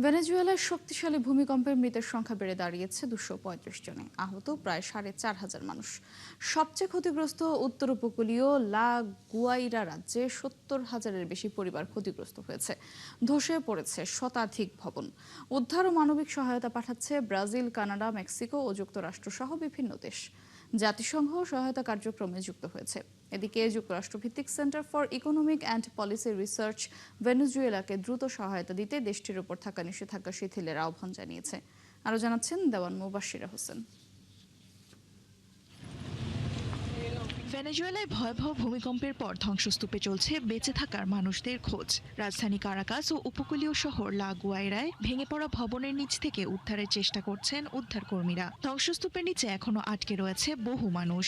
ভেনেজুয়েলার শক্তিশালী ভূমিকম্পে মৃতের সংখ্যা বেড়ে দাঁড়িয়েছে 235 জনে, আহত প্রায় 4,500 মানুষ। সবচেয়ে ক্ষতিগ্রস্ত উত্তর উপকূলীয় লা গুয়াইরা রাজ্যে 70,000-এর বেশি পরিবার ক্ষতিগ্রস্ত হয়েছে। ধসে পড়েছে শতাধিক ভবন। উদ্ধার ও মানবিক সহায়তা পাঠাচ্ছে ব্রাজিল, কানাডা, মেক্সিকো ও যুক্তরাষ্ট্র সহ বিভিন্ন দেশ। জাতিসংঘ সহায়তা কার্যক্রমে যুক্ত হয়েছে। এদিকে যুক্তরাষ্ট্রভিত্তিক Center for Economic and Policy Research ভেনেজুয়েলাকে দ্রুত সহায়তা দিতে দেশটির উপর থাকা নিষেধাজ্ঞা শিথিলের আহ্বান জানিয়েছে। আরও জানাচ্ছেন দেওয়ান মুবাশিরা হোসেন। ভেনেজুয়েলায় ভয়াবহ ভূমিকম্পের পর ধ্বংসস্তূপে চলছে বেঁচে থাকার মানুষদের খোঁজ। রাজধানী কারাকাস ও উপকূলীয় শহর লা গুয়াইরায় ভেঙে পড়া ভবনের নিচ থেকে উদ্ধারের চেষ্টা করছেন উদ্ধারকর্মীরা। ধ্বংসস্তূপের নিচে এখনো আটকে রয়েছে বহু মানুষ।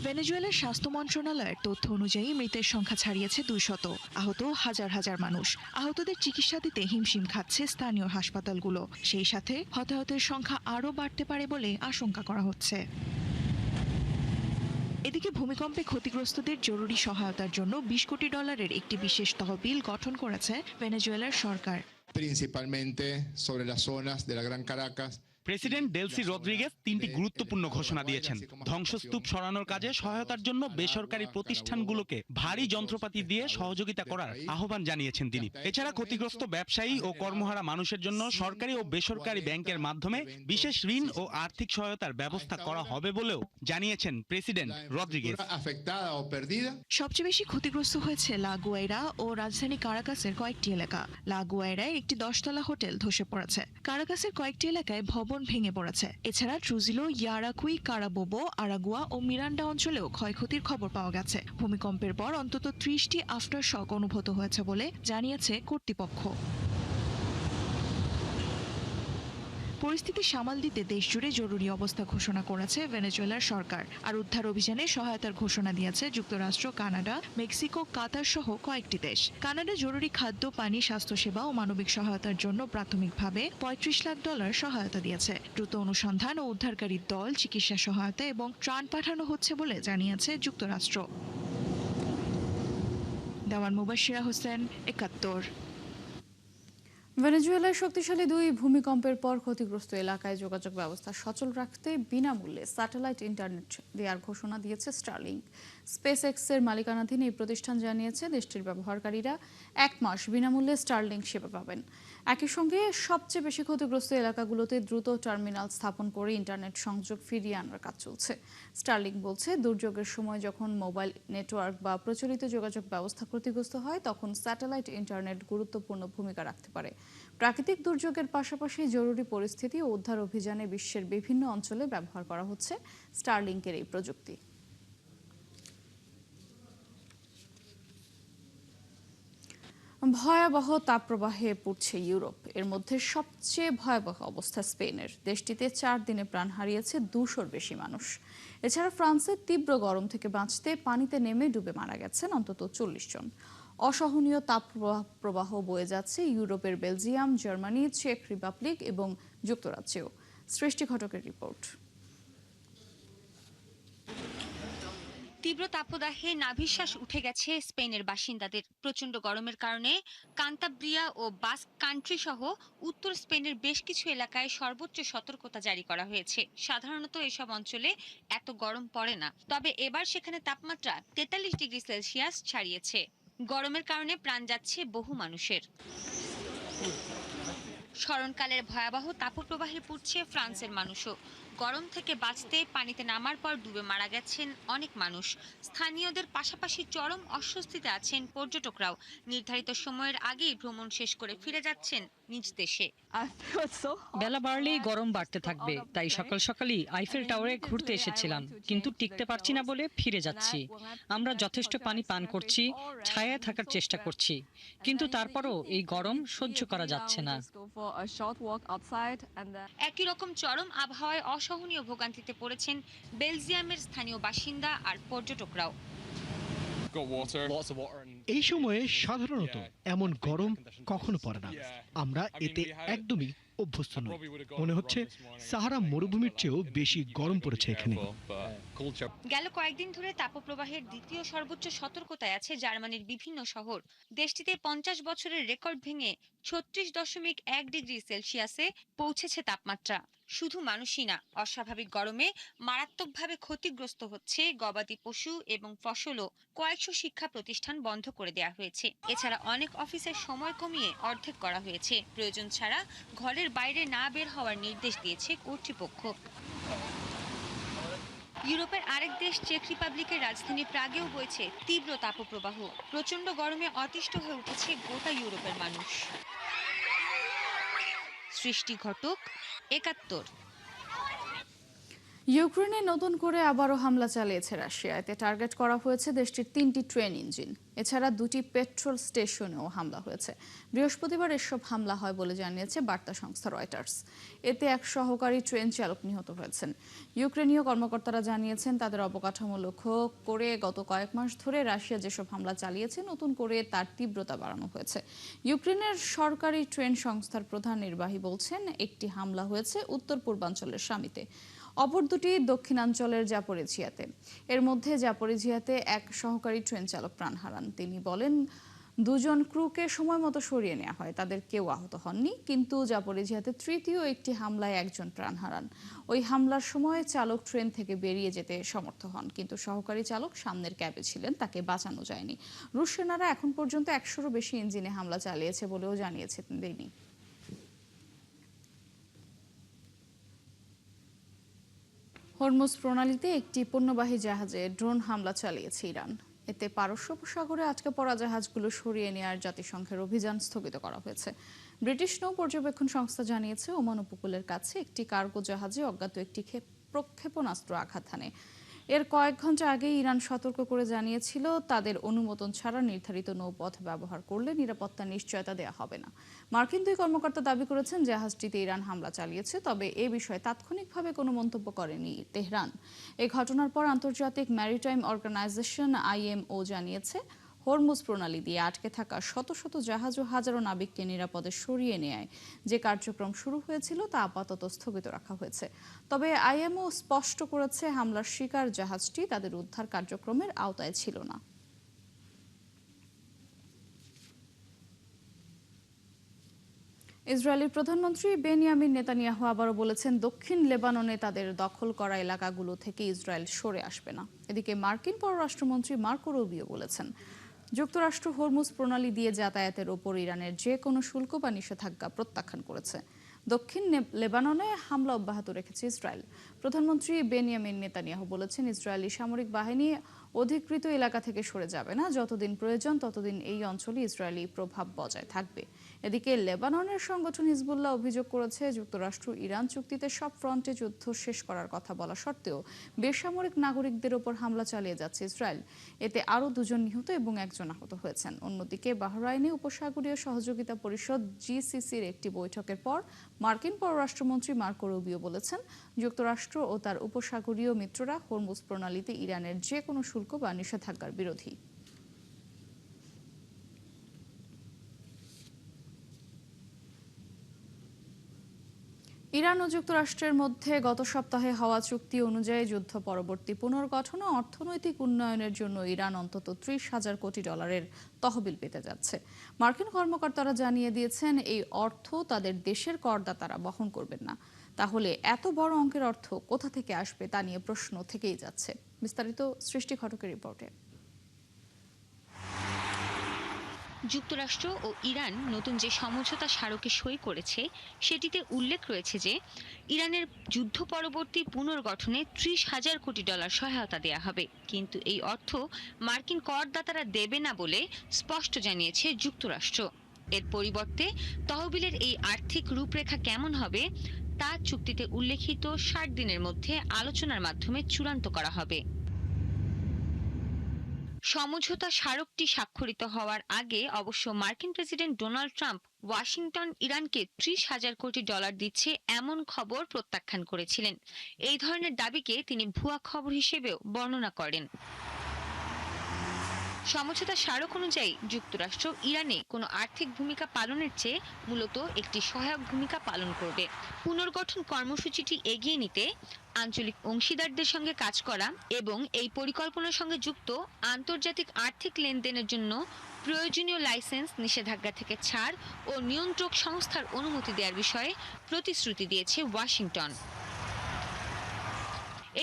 ভেনেজুয়েলার স্বাস্থ্য মন্ত্রণালয়ের তথ্য অনুযায়ী মৃতের সংখ্যা ছাড়িয়েছে 200, আহত হাজার হাজার মানুষ। আহতদের চিকিৎসা দিতে হিমশিম খাচ্ছে স্থানীয় হাসপাতালগুলো। সেই সাথে হতাহতের সংখ্যা আরও বাড়তে পারে বলে আশঙ্কা করা হচ্ছে। এদিকে ভূমিকম্পে ক্ষতিগ্রস্তদের জরুরি সহায়তার জন্য $20 কোটি একটি বিশেষ তহবিল গঠন করেছে ভেনেজুয়েলার সরকার। Principalmente sobre las zonas de la Gran Caracas. President Delcy Rodriguez 3টি গুরুত্বপূর্ণ ঘোষণা দিয়েছেন। ধ্বংসস্তূপ সরানোর কাজে সহায়তার জন্য বেসরকারি প্রতিষ্ঠানগুলোকে ভারী যন্ত্রপাতি দিয়ে সহযোগিতা করার আহ্বান জানিয়েছেন তিনি। এছাড়া ক্ষতিগ্রস্ত ব্যবসায়ী ও কর্মহারা মানুষের জন্য সরকারি ও বেসরকারি ব্যাংকের মাধ্যমে বিশেষ ঋণ ও আর্থিক সহায়তার ব্যবস্থা করা হবে বলেও জানিয়েছেন প্রেসিডেন্ট রদ্রিগেজ। সবচেয়ে বেশি ক্ষতিগ্রস্ত হয়েছে লা গুয়াইরা ও রাজধানী কারাকাসের কয়েকটি এলাকা। লা গুয়াইরায় একটি 10তলা হোটেল ধসে পড়েছে। কারাকাসের কয়েকটি এলাকায় ভবন ভেঙে পড়েছে। এছাড়া ট্রুজিলো, ইয়ারাকুই, কারাবোবো, আরাগুয়া ও মিরান্ডা অঞ্চলেও ক্ষয়ক্ষতির খবর পাওয়া গেছে। ভূমিকম্পের পর অন্তত 30টি আফটার শক অনুভূত হয়েছে বলে জানিয়েছে কর্তৃপক্ষ। পরিস্থিতি সামাল দিতে দেশজুড়ে জরুরি অবস্থা ঘোষণা করেছে ভেনেজুয়েলার সরকার। আর উদ্ধার অভিযানে সহায়তার ঘোষণা দিয়েছে যুক্তরাষ্ট্র, কানাডা, মেক্সিকো, কাতার সহ কয়েকটি দেশ। কানাডা জরুরি খাদ্য, পানি, স্বাস্থ্যসেবা ও মানবিক সহায়তার জন্য প্রাথমিকভাবে $35 লাখ সহায়তা দিয়েছে। দ্রুত অনুসন্ধান ও উদ্ধারকারী দল, চিকিৎসা সহায়তা এবং ত্রাণ পাঠানো হচ্ছে বলে জানিয়েছে যুক্তরাষ্ট্র। দেওয়ান মুবাশিরা হোসেন, 71। ভেনেজুয়েলায় শক্তিশালী 2 ভূমিকম্পের পর ক্ষতিগ্রস্ত এলাকায় যোগাযোগ ব্যবস্থা সচল রাখতে বিনামূল্যে স্যাটেলাইট ইন্টারনেট দেওয়ার ঘোষণা দিয়েছে স্টারলিংক। স্পেস এক্সের মালিকানাধীন এই প্রতিষ্ঠান জানিয়েছে দেশটির ব্যবহারকারীরা 1 মাস বিনামূল্যে স্টারলিংক সেবা পাবেন। একই সঙ্গে সবচেয়ে বেশি ক্ষতিগ্রস্ত এলাকাগুলোতে দ্রুত টার্মিনাল স্থাপন করে ইন্টারনেট সংযোগ ফিরিয়ে আনার কাজ চলছে। স্টারলিংক বলছে, দুর্যোগের সময় যখন মোবাইল নেটওয়ার্ক বা প্রচলিত যোগাযোগ ব্যবস্থা ক্ষতিগ্রস্ত হয় তখন স্যাটেলাইট ইন্টারনেট গুরুত্বপূর্ণ ভূমিকা রাখতে পারে। প্রাকৃতিক দুর্যোগের পাশাপাশি জরুরি পরিস্থিতি ও উদ্ধার অভিযানে বিশ্বের বিভিন্ন অঞ্চলে ব্যবহার করা হচ্ছে স্টারলিংকের এই প্রযুক্তি। ভয়াবহ তাপপ্রবাহে পড়ছে ইউরোপ। এর মধ্যে সবচেয়ে ভয়াবহ অবস্থা স্পেনের। দেশটিতে 4 দিনে প্রাণ হারিয়েছে 200-র বেশি মানুষ। এছাড়া ফ্রান্সের তীব্র গরম থেকে বাঁচতে পানিতে নেমে ডুবে মারা গেছেন অন্তত 40 জন। অসহনীয় তাপপ্রবাহ বয়ে যাচ্ছে ইউরোপের বেলজিয়াম, জার্মানি, চেক রিপাবলিক এবং যুক্তরাজ্যেও। সৃষ্টি ঘটকের রিপোর্ট। তীব্র তাপদাহে নাভিশ্বাস উঠে গেছে স্পেনের বাসিন্দাদের। প্রচন্ড গরমের কারণে কান্তাব্রিয়া ও বাস্ক কান্ট্রি সহ উত্তর স্পেনের বেশ কিছু এলাকায় সর্বোচ্চ সতর্কতা জারি করা হয়েছে। সাধারণত এসব অঞ্চলে এত গরম পড়ে না, তবে এবার সেখানে তাপমাত্রা 43 ডিগ্রি সেলসিয়াস ছাড়িয়েছে। গরমের কারণে প্রাণ যাচ্ছে বহু মানুষের। স্মরণকালের ভয়াবহ তাপপ্রবাহে পড়ছে ফ্রান্সের মানুষও। গরম থেকে বাঁচতে পানিতে নামার পর ডুবে মারা গেছেন অনেক মানুষ। স্থানীয়দের পাশাপাশি চরম অস্বস্তিতে আছেন পর্যটকরাও। নির্ধারিত সময়ের আগেই ভ্রমণ শেষ করে ফিরে যাচ্ছেন নিজ দেশে। বেলা বাড়লেই গরম বাড়তে থাকবে, তাই সকাল সকালই আইফেল টাওয়ারে ঘুরতে এসেছিলাম, কিন্তু টিকতে পারছি না বলে ফিরে যাচ্ছি। আমরা যথেষ্ট পানি পান করছি, ছায়ায় থাকার চেষ্টা করছি, কিন্তু তারপরও এই গরম সহ্য করা যাচ্ছে না। একই রকম চরম আবহাওয়ায় অসহনীয় ভোগান্তিতে পড়েছেন বেলজিয়ামের স্থানীয় বাসিন্দা আর পর্যটকরাও। এই সময়ে সাধারণত এমন গরম কখনো পড়ে না। আমরা এতে একদমই অভ্যস্ত নই। মনে হচ্ছে সাহারা মরুভূমির চেয়েও বেশি গরম পড়েছে এখানে। গেল কয়েকদিন ধরে তাপপ্রবাহের দ্বিতীয় সর্বোচ্চ সতর্কতায় আছে জার্মানির বিভিন্ন শহর। দেশটিতে 50 বছরের রেকর্ড ভেঙে 36.1 ডিগ্রি সেলসিয়াসে পৌঁছেছে তাপমাত্রা। শুধু মানুষই না, অস্বাভাবিক গরমে মারাত্মকভাবে ক্ষতিগ্রস্ত হচ্ছে গবাদি পশু এবং ফসলও। কয়েকশো শিক্ষা প্রতিষ্ঠান বন্ধ করে দেওয়া হয়েছে। এছাড়া অনেক অফিসের সময় কমিয়ে অর্ধেক করা হয়েছে। প্রয়োজন ছাড়া ঘরের বাইরে না বের হওয়ার নির্দেশ দিয়েছে কর্তৃপক্ষ। ইউরোপের আরেক দেশ চেক রিপাবলিকের রাজধানী প্রাগেও বইছে তীব্র তাপপ্রবাহ। প্রচন্ড গরমে অতিষ্ঠ হয়ে উঠেছে গোটা ইউরোপের মানুষ। সৃষ্টি ঘটক, ৭১। ইউক্রেনে নতুন করে আবারও হামলা চালিয়েছে রাশিয়া। এতে টার্গেট করা হয়েছে দেশটির 3টি ট্রেন ইঞ্জিন। এছাড়া 2টি পেট্রোল স্টেশনেও হামলা হয়েছে। বৃহস্পতিবার এসব হামলা হয় বলে জানিয়েছে বার্তা সংস্থা রয়টার্স। এতে এক সহকারী ট্রেন চালক নিহত হয়েছেন। ইউক্রেনীয় কর্মকর্তারা জানিয়েছেন তাদের অবকাঠামো লক্ষ্য করে গত কয়েক মাস ধরে রাশিয়া যেসব হামলা চালিয়েছে নতুন করে তার তীব্রতা বাড়ানো হয়েছে। ইউক্রেনের সরকারি ট্রেন সংস্থার প্রধান নির্বাহী বলছেন একটি হামলা হয়েছে উত্তর পূর্বাঞ্চলের শামিতে, অপর দুটি দক্ষিণাঞ্চলের জাপোরিঝিয়াতে। এর মধ্যে জাপোরিঝিয়াতে এক সহকারী ট্রেন চালক প্রাণ হারান। তিনি বলেন 2জন ক্রুকে সময় মতো সরিয়ে নেওয়া হয়, তাদের কেউ আহত হননি। কিন্তু জাপোরিঝিয়াতে তৃতীয় একটি হামলায় একজন প্রাণ হারান। ওই হামলার সময় চালক ট্রেন থেকে বেরিয়ে যেতে সমর্থ হন, কিন্তু সহকারী চালক সামনের ক্যাবে ছিলেন, তাকে বাঁচানো যায়নি। রুশ সেনারা এখন পর্যন্ত 100-রও বেশি ইঞ্জিনে হামলা চালিয়েছে বলেও জানিয়েছেন তিনি। হরমুজ প্রণালীতে একটি পণ্যবাহী জাহাজে ড্রোন হামলা চালিয়েছে ইরান। এতে পারস্য উপসাগরে আটকে পড়া জাহাজগুলো সরিয়ে নেওয়ার জাতিসংঘের অভিযান স্থগিত করা হয়েছে। ব্রিটিশ নৌ পর্যবেক্ষণ সংস্থা জানিয়েছে ওমান উপকূলের কাছে একটি কার্গো জাহাজে অজ্ঞাত একটি প্রক্ষেপণাস্ত্র আঘাত হানে। এর কয়েক ঘন্টা আগে ইরান সতর্ক করে জানিয়েছিল তাদের অনুমোদন ছাড়া নির্ধারিত নৌপথ ব্যবহার করলে নিরাপত্তার নিশ্চয়তা দেওয়া হবে না। মার্কিন দুই কর্মকর্তা দাবি করেছেন জাহাজটিতে ইরান হামলা চালিয়েছে, তবে এ বিষয়ে তাৎক্ষণিকভাবে কোনো মন্তব্য করেনি তেহরান। এই ঘটনার পর আন্তর্জাতিক ম্যারিটাইম অর্গানাইজেশন IMO জানিয়েছে হরমুজ প্রণালী দিয়ে আটকে থাকা শত শত জাহাজ ও হাজারো নাবিককে নিরাপদে সরিয়ে নেয় যে কার্যক্রম শুরু হয়েছিল তা আপাতত স্থগিত রাখা হয়েছে। তবে IMO স্পষ্ট করেছে হামলার শিকার জাহাজটি তাদের উদ্ধার কার্যক্রমের আওতায় ছিল না। ইসরায়েলের প্রধানমন্ত্রী বেনিয়ামিন নেতানিয়াহু আবারও বলেছেন দক্ষিণ লেবাননে তাদের দখল করা এলাকাগুলো থেকে ইসরায়েল সরে আসবে না। এদিকে মার্কিন পররাষ্ট্রমন্ত্রী মার্কো রুবিও বলেছেন যুক্তরাষ্ট্র হরমুজ প্রণালী দিয়ে যাতায়াতের ওপর ইরানের যে কোনো শুল্ক বা নিষেধাজ্ঞা প্রত্যাখ্যান করেছে। দক্ষিণ লেবাননে হামলা অব্যাহত রেখেছে ইসরায়েল। প্রধানমন্ত্রী বেনিয়ামিন নেতানিয়াহু বলেছেন ইসরায়েলি সামরিক বাহিনী অধিকৃত এলাকা থেকে সরে যাবে না। যতদিন প্রয়োজন ততদিন এই অঞ্চলে ইসরায়েলি প্রভাব বজায় থাকবে। এদিকে লেবাননের সংগঠন হিজবুল্লাহ অভিযোগ করেছে যুক্তরাষ্ট্র ইরান চুক্তিতে সব ফ্রন্টে যুদ্ধ শেষ করার কথা বলা সত্ত্বেও বেসামরিক নাগরিকদের ওপর হামলা চালিয়ে যাচ্ছে ইসরায়েল। এতে আরও 2জন নিহত এবং 1জন আহত হয়েছেন। অন্যদিকে বাহরাইনে উপসাগরীয় সহযোগিতা পরিষদ GCCর একটি বৈঠকের পর মার্কিন পররাষ্ট্রমন্ত্রী মার্কো রুবিও বলেছেন যুক্তরাষ্ট্র ও তার উপসাগরীয় মিত্ররা হরমুজ প্রণালীতে ইরানের যে কোনো শুল্ক বা নিষেধাজ্ঞার বিরোধী। ইরান ও যুক্তরাষ্ট্রের মধ্যে গত সপ্তাহে হওয়া চুক্তি অনুযায়ী যুদ্ধ পরবর্তী পুনর্গঠন ও অর্থনৈতিক উন্নয়নের জন্য ইরান অন্তত $30,000 কোটি তহবিল পেতে যাচ্ছে। মার্কিন কর্মকর্তারা জানিয়ে দিয়েছেন এই অর্থ তাদের দেশের করদাতারা বহন করবেন না। তাহলে এত বড় অঙ্কের অর্থ কোথা থেকে আসবে তা নিয়ে প্রশ্ন থেকেই যাচ্ছে। বিস্তারিত সৃষ্টি ঘটকের রিপোর্টে। যুক্তরাষ্ট্র ও ইরান নতুন যে সমঝোতা স্মারকে সই করেছে সেটিতে উল্লেখ রয়েছে যে ইরানের যুদ্ধ পরবর্তী পুনর্গঠনে $30,000 কোটি সহায়তা দেয়া হবে, কিন্তু এই অর্থ মার্কিন করদাতারা দেবে না বলে স্পষ্ট জানিয়েছে যুক্তরাষ্ট্র। এর পরিবর্তে তহবিলের এই আর্থিক রূপরেখা কেমন হবে তা চুক্তিতে উল্লেখিত 60 দিনের মধ্যে আলোচনার মাধ্যমে চূড়ান্ত করা হবে। সমঝোতা স্মারকটি স্বাক্ষরিত হওয়ার আগে অবশ্য মার্কিন প্রেসিডেন্ট ডোনাল্ড ট্রাম্প ওয়াশিংটন ইরানকে $30,000 কোটি দিচ্ছে এমন খবর প্রত্যাখ্যান করেছিলেন। এই ধরনের দাবিকে তিনি ভুয়া খবর হিসেবেও বর্ণনা করেন। সমঝোতা স্মারক অনুযায়ী যুক্তরাষ্ট্র ইরানে কোনো আর্থিক ভূমিকা পালনের চেয়ে মূলত একটি সহায়ক ভূমিকা পালন করবে। পুনর্গঠন কর্মসূচিটি এগিয়ে নিতে আঞ্চলিক অংশীদারদের সঙ্গে কাজ করা এবং এই পরিকল্পনার সঙ্গে যুক্ত আন্তর্জাতিক আর্থিক লেনদেনের জন্য প্রয়োজনীয় লাইসেন্স, নিষেধাজ্ঞা থেকে ছাড় ও নিয়ন্ত্রক সংস্থার অনুমতি দেওয়ার বিষয়ে প্রতিশ্রুতি দিয়েছে ওয়াশিংটন।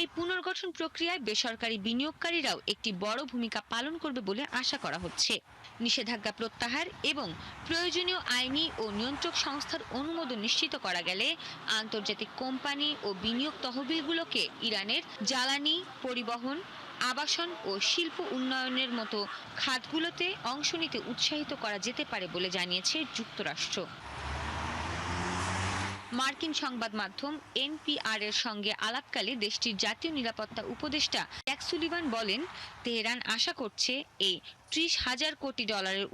এই পুনর্গঠন প্রক্রিয়ায় বেসরকারি বিনিয়োগকারীরাও একটি বড় ভূমিকা পালন করবে বলে আশা করা হচ্ছে। নিষেধাজ্ঞা প্রত্যাহার এবং প্রয়োজনীয় আইনি ও নিয়ন্ত্রক সংস্থার অনুমোদন নিশ্চিত করা গেলে আন্তর্জাতিক কোম্পানি ও বিনিয়োগ তহবিলগুলোকে ইরানের জ্বালানি, পরিবহন, আবাসন ও শিল্প উন্নয়নের মতো খাতগুলোতে অংশ নিতে উৎসাহিত করা যেতে পারে বলে জানিয়েছে যুক্তরাষ্ট্র। মার্কিন সংবাদ মাধ্যম এনপিআর এর সঙ্গে আলাপকালে দেশটির জাতীয় নিরাপত্তা উপদেষ্টা জ্যাক সুলিভান বলেন, তেহরান আশা করছে এই $30,000 কোটি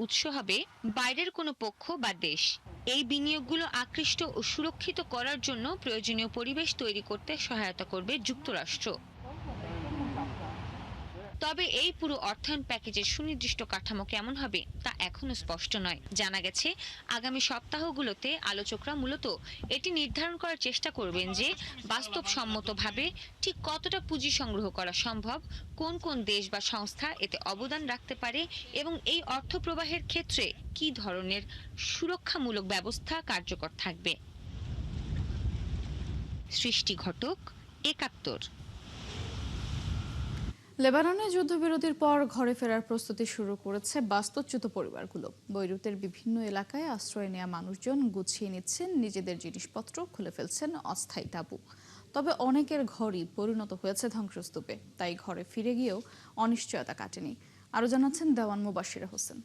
উৎস হবে বাইরের কোনো পক্ষ বা দেশ। এই বিনিয়োগগুলো আকৃষ্ট ও সুরক্ষিত করার জন্য প্রয়োজনীয় পরিবেশ তৈরি করতে সহায়তা করবে যুক্তরাষ্ট্র। তবে এই পুরো অর্থায়ন প্যাকেজের সুনির্দিষ্ট কাঠামো কেমন হবে তা এখনো স্পষ্ট নয়। জানা গেছে, আগামী সপ্তাহগুলোতে আলোচকরা মূলত এটি নির্ধারণ করার চেষ্টা করবেন যে বাস্তবসম্মতভাবে ঠিক কতটা পুঁজি সংগ্রহ করা সম্ভব, কোন কোন দেশ বা সংস্থা এতে অবদান রাখতে পারে এবং এই অর্থ প্রবাহের ক্ষেত্রে কী ধরনের সুরক্ষামূলক ব্যবস্থা কার্যকর থাকবে। সৃষ্টি ঘটক, ৭১। লেবাননে যুদ্ধবিরতির পর ঘরে ফেরার প্রস্তুতি শুরু করেছে বাস্তুচ্যুত পরিবারগুলো। বৈরুতের বিভিন্ন এলাকায় আশ্রয় নেওয়া মানুষজন গুছিয়ে নিচ্ছেন নিজেদের জিনিসপত্র, খুলে ফেলছেন অস্থায়ী তাঁবু। তবে অনেকের ঘরই পরিণত হয়েছে ধ্বংসস্তূপে, তাই ঘরে ফিরে গিয়েও অনিশ্চয়তা কাটেনি। আরও জানাচ্ছেন দেওয়ান মুবাশির হোসেন।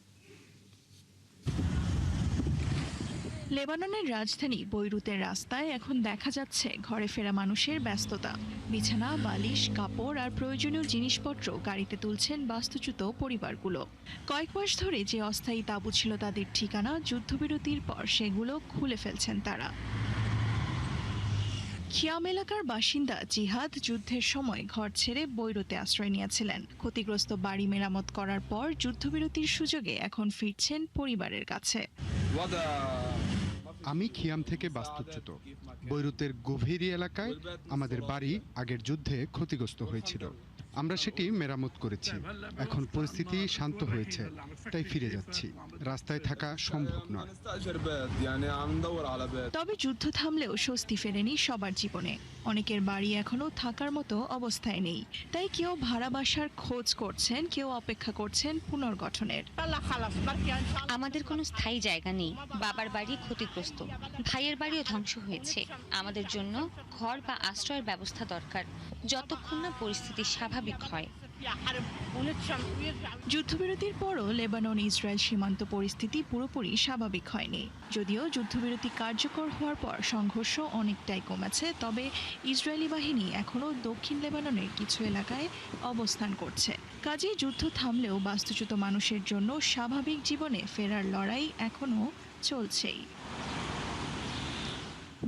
লেবাননের রাজধানী বৈরুতের রাস্তায় এখন দেখা যাচ্ছে ঘরে ফেরা মানুষের ব্যস্ততা। বিছানা, বালিশ, কাপড় আর প্রয়োজনীয় জিনিসপত্র গাড়িতে তুলছেন বাস্তুচ্যুত পরিবারগুলো। কয়েক মাস ধরে যে অস্থায়ী তাঁবু ছিল তাদের ঠিকানা, যুদ্ধবিরতির পর সেগুলো খুলে ফেলছেন তারা। খিয়াম এলাকার বাসিন্দা জিহাদ যুদ্ধের সময় ঘর ছেড়ে বৈরুতে আশ্রয় নিয়েছিলেন। ক্ষতিগ্রস্ত বাড়ি মেরামত করার পর যুদ্ধবিরতির সুযোগে এখন ফিরছেন পরিবারের কাছে। আমি খিয়াম থেকে বাস্তুচ্যুত। বৈরুতের গভীরি এলাকায় আমাদের বাড়ি আগের যুদ্ধে ক্ষতিগ্রস্ত হয়েছিল। আমরা সেটি মেরামত করেছি। এখন পরিস্থিতি শান্ত হয়েছে, তাই ফিরে যাচ্ছি। রাস্তায় থাকা সম্ভব নয়। তবে যুদ্ধ থামলেও স্বস্তি ফেরেনি সবার জীবনে। অনেকের বাড়ি এখনো থাকার মতো অবস্থায় নেই, তাই কেউ ভাড়া বাসার খোঁজ করছেন, কেউ অপেক্ষা করছেন পুনর্গঠনের। আমাদের কোনো স্থায়ী জায়গা নেই। বাবার বাড়ি ক্ষতিগ্রস্ত, ভাইয়ের বাড়িও ধ্বংস হয়েছে। আমাদের জন্য ঘর বা আশ্রয়ের ব্যবস্থা দরকার, যতক্ষণ না পরিস্থিতি স্বাভাবিক হয়। যুদ্ধবিরতির পরও লেবানন ইসরায়েল সীমান্ত পরিস্থিতি পুরোপুরি স্বাভাবিক হয়নি। যদিও যুদ্ধবিরতি কার্যকর হওয়ার পর সংঘর্ষ অনেকটাই কমেছে, তবে ইসরায়েলি বাহিনী এখনও দক্ষিণ লেবাননের কিছু এলাকায় অবস্থান করছে। কাজেই যুদ্ধ থামলেও বাস্তুচ্যুত মানুষের জন্য স্বাভাবিক জীবনে ফেরার লড়াই এখনও চলছেই।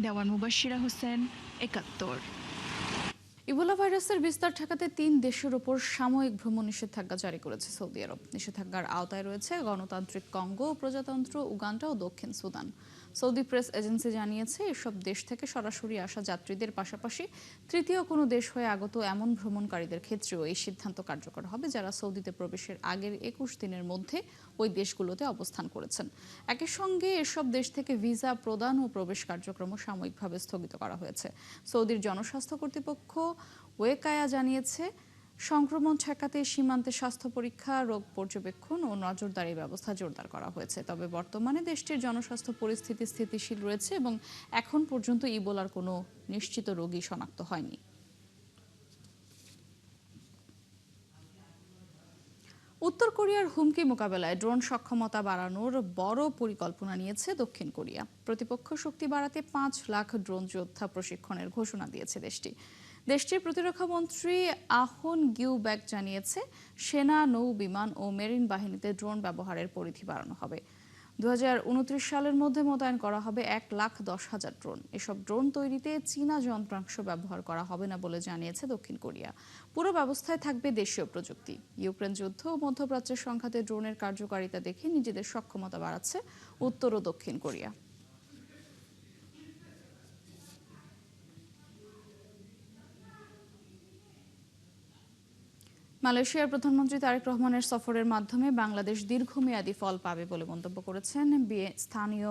দেওয়ান মুবাশিরা হোসেন, ৭১। ইবোলা ভাইরাসের বিস্তার ঠেকাতে ৩ দেশের ওপর সাময়িক ভ্রমণ নিষেধাজ্ঞা জারি করেছে সৌদি আরব। নিষেধাজ্ঞার আওতায় রয়েছে গণতান্ত্রিক কঙ্গো, প্রজাতন্ত্র উগান্ডা ও দক্ষিণ সুদান। সৌদি প্রেস এজেন্সি জানিয়েছে, এসব দেশ থেকে সরাসরি আসা যাত্রীদের পাশাপাশি তৃতীয় কোনো দেশ হয়ে আগত এমন ভ্রমণকারীদের ক্ষেত্রেও এই সিদ্ধান্ত কার্যকর হবে যারা সৌদিতে প্রবেশের আগের ২১ দিনের মধ্যে ওই দেশগুলোতে অবস্থান করেছেন। একই সঙ্গে এসব দেশ থেকে ভিসা প্রদান ও প্রবেশ কার্যক্রমও সাময়িকভাবে স্থগিত করা হয়েছে। সৌদির জনস্বাস্থ্য কর্তৃপক্ষ ওয়েকায়া জানিয়েছে, সংক্রমণ ঠেকাতে সীমান্তে স্বাস্থ্য পরীক্ষা, রোগ পর্যবেক্ষণ ও নজরদারি ব্যবস্থা জোরদার করা হয়েছে। তবে বর্তমানে দেশটির জনস্বাস্থ্য পরিস্থিতি স্থিতিশীল রয়েছে এবং এখন পর্যন্ত ইবোলার কোনো নিশ্চিত রোগী শনাক্ত হয়নি। উত্তর কোরিয়ার হুমকি মোকাবেলায় ড্রোন সক্ষমতা বাড়ানোর বড় পরিকল্পনা নিয়েছে দক্ষিণ কোরিয়া। প্রতিপক্ষ শক্তি বাড়াতে ৫ লাখ ড্রোন যোদ্ধা প্রশিক্ষণের ঘোষণা দিয়েছে দেশটি। দেশটির প্রতিরক্ষা মন্ত্রী আহন গিউব্যাক জানিয়েছে, সেনা, নৌ বিমান ও মেরিন বাহিনীতে ড্রোন ব্যবহারের পরিধি বাড়ানো হবে। 2029 সালের মধ্যে মোতায়েন করা হবে 1,10,000 ড্রোন। এসব ড্রোন তৈরিতে চীনা যন্ত্রাংশ ব্যবহার করা হবে না বলে জানিয়েছে দক্ষিণ কোরিয়া। পুরো ব্যবস্থায় থাকবে দেশীয় প্রযুক্তি। ইউক্রেন যুদ্ধ ও মধ্যপ্রাচ্যের সংঘাতে ড্রোনের কার্যকারিতা দেখে নিজেদের সক্ষমতা বাড়াচ্ছে উত্তর ও দক্ষিণ কোরিয়া। মালয়েশিয়ার প্রধানমন্ত্রী তারেক রহমানের সফরের মাধ্যমে বাংলাদেশ দীর্ঘমেয়াদী ফল পাবে বলে মন্তব্য করেছেন স্থানীয়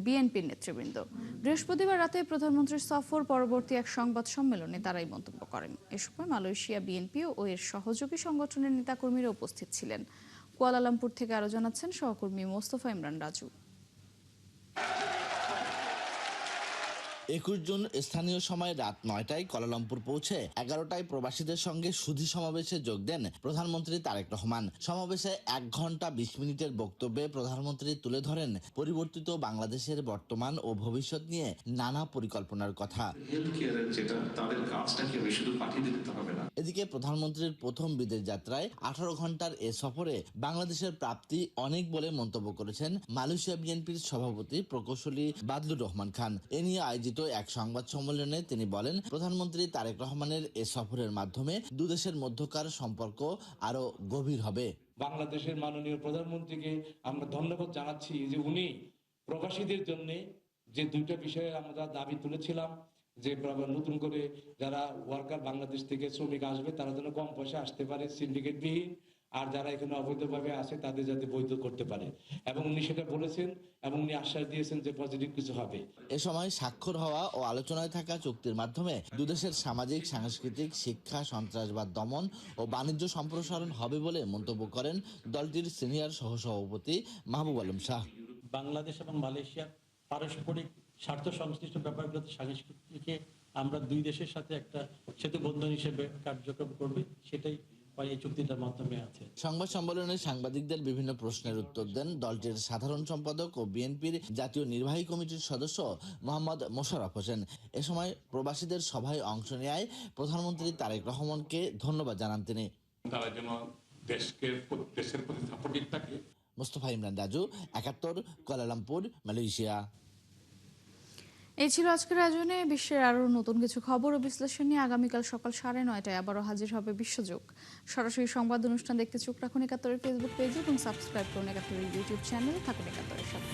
বিএনপির নেতৃবৃন্দ। বৃহস্পতিবার রাতে প্রধানমন্ত্রীর সফর পরবর্তী এক সংবাদ সম্মেলনে তারাই মন্তব্য করেন। এ সময় মালয়েশিয়া বিএনপি ও এর সহযোগী সংগঠনের নেতাকর্মীরা উপস্থিত ছিলেন। কুয়ালালামপুর থেকে আরো জানাচ্ছেন সহকর্মী মোস্তফা ইমরান রাজু। 21 জুন স্থানীয় সময় রাত 9টায় কুয়ালালামপুর পৌঁছে 11টায় প্রবাসীদের সঙ্গে সুধী সমাবেশে যোগ দেন প্রধানমন্ত্রী তারেক রহমান। সমাবেশে 1 ঘন্টা 20 মিনিটের বক্তব্যে প্রধানমন্ত্রী তুলে ধরেন পরিবর্তিত বাংলাদেশের বর্তমান ও ভবিষ্যৎ নিয়ে নানা পরিকল্পনার কথা। এদিকে প্রধানমন্ত্রীর প্রথম বিদেশ যাত্রায় 18 ঘন্টার এ সফরে বাংলাদেশের প্রাপ্তি অনেক বলে মন্তব্য করেছেন মালয়েশিয়া বিএনপির সভাপতি প্রকৌশলী বাদলুর রহমান খান। এ নিয়ে আয়োজিত এক সংবাদ সম্মেলনে তিনি বলেন, প্রধানমন্ত্রী তারেক রহমানের এ সফরের মাধ্যমে দুদেশের মধ্যকার সম্পর্ক আরো গভীর হবে। বাংলাদেশের মাননীয় প্রধানমন্ত্রীকে আমরা ধন্যবাদ জানাচ্ছি যে উনি প্রবাসীদের জন্য যে দুইটা বিষয়ে আমরা দাবি তুলেছিলাম, যে নতুন করে যারা ওয়ার্কার বাংলাদেশ থেকে শ্রমিক আসবে তারা যেন কম পয়সা আসতে পারে সিন্ডিকেট বিহীন, আর যারা এখানে অবৈধভাবে আসে তাদের যাতে বৈধ করতে পারে, এবং উনি সেটা বলেছেন এবং উনি আশ্বাস দিয়েছেন যে পজিটিভ কিছু হবে। এ সময় স্বাক্ষর হওয়া ও আলোচনায় থাকা চুক্তির মাধ্যমে দুদেশের সামাজিক, সাংস্কৃতিক, শিক্ষা, সন্ত্রাসবাদ দমন ও বাণিজ্য সম্প্রসারণ হবে বলে মন্তব্য করেন দলটির সিনিয়র সহসভাপতি মাহবুব আলম শাহ। বাংলাদেশ এবং মালয়েশিয়ার পারস্পরিক স্বার্থ সংশ্লিষ্ট ব্যাপারগুলোতে সংস্কৃতিকে আমরা দুই দেশের সাথে একটা সেতু বন্ধন হিসেবে কার্যক্রম করবে, সেটাই এই চুক্তিটার মাধ্যমে আছে। সংবাদ সম্মেলনে সাংবাদিকদের বিভিন্ন প্রশ্নের উত্তর দেন দলটির সাধারণ সম্পাদক ও বিএনপির জাতীয় নির্বাহী কমিটির সদস্য মোহাম্মদ মোশাররফ হোসেন। এ সময় প্রবাসীদের সভায় অংশ নেয় প্রধানমন্ত্রী তারেক রহমানকে ধন্যবাদ জানান তিনি। তারা যেন দেশের প্রতি সাপোর্টিভ থাকে। Mostafa Imran Raju, 71, Kuala Lumpur, Malaysia. এই ছিল আজকের আয়োজনে। বিশ্বের আরও নতুন কিছু খবর ও বিশ্লেষণ নিয়ে আগামীকাল সকাল 9:30টায় আবারও হাজির হবে বিশ্বযোগ। সরাসরি সংবাদ অনুষ্ঠান দেখতে চোখ রাখুন 71-এর ফেসবুক পেজ এবং সাবস্ক্রাইব করুন 71-এর ইউটিউব চ্যানেল। থাকুন 71-এর সাথে।